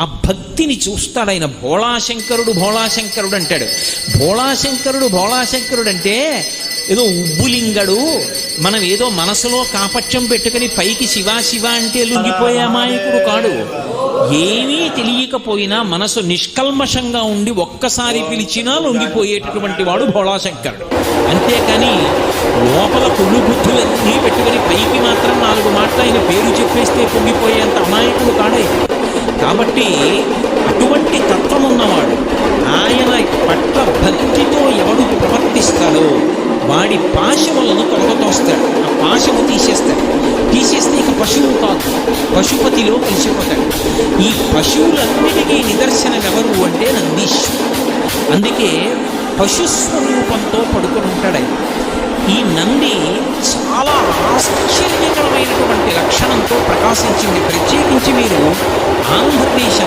ఆ భక్తిని చూస్తాడు ఆయన. భోళాశంకరుడు భోళాశంకరుడు అంటాడు. భోళాశంకరుడు అంటే ఏదో ఉబ్బులింగడు, మనం ఏదో మనసులో కాపట్యం పెట్టుకుని పైకి శివ శివ అంటే లొంగిపోయే అమాయకుడు కాడు. ఏమీ తెలియకపోయినా మనసు నిష్కల్మషంగా ఉండి ఒక్కసారి పిలిచినా లొంగిపోయేటటువంటి వాడు భోళాశంకరుడు. అంతేకాని లోపల కుళ్ళు బుద్ధులన్నీ పెట్టుకుని పైకి మాత్రం 4 మాటలు ఆయన పేరు చెప్పేస్తే పొంగిపోయేంత అమాయకుడు కాడే. కాబట్టి అటువంటి తత్వం ఉన్నవాడు, ఆయన పట్ల భక్తితో ఎవడు ప్రవర్తిస్తాడో వాడి పాశములను తొలగతోస్తాడు. ఆ పాశము తీసేస్తే ఇక పశువు కాదు, పశుపతిలో కలిసిపోతాడు. ఈ పశువులన్నిటికీ నిదర్శనం ఎవరు అంటే నందీశ్వరుడు. అందుకే పశుస్వరూపంతో పడుకొని ఉంటాడు ఆయన. ఈ నంది చాలా ఆశ్చర్యకరమైనటువంటి లక్షణంతో ప్రకాశించింది. ప్రత్యేకించి మీరు ఆంధ్రదేశ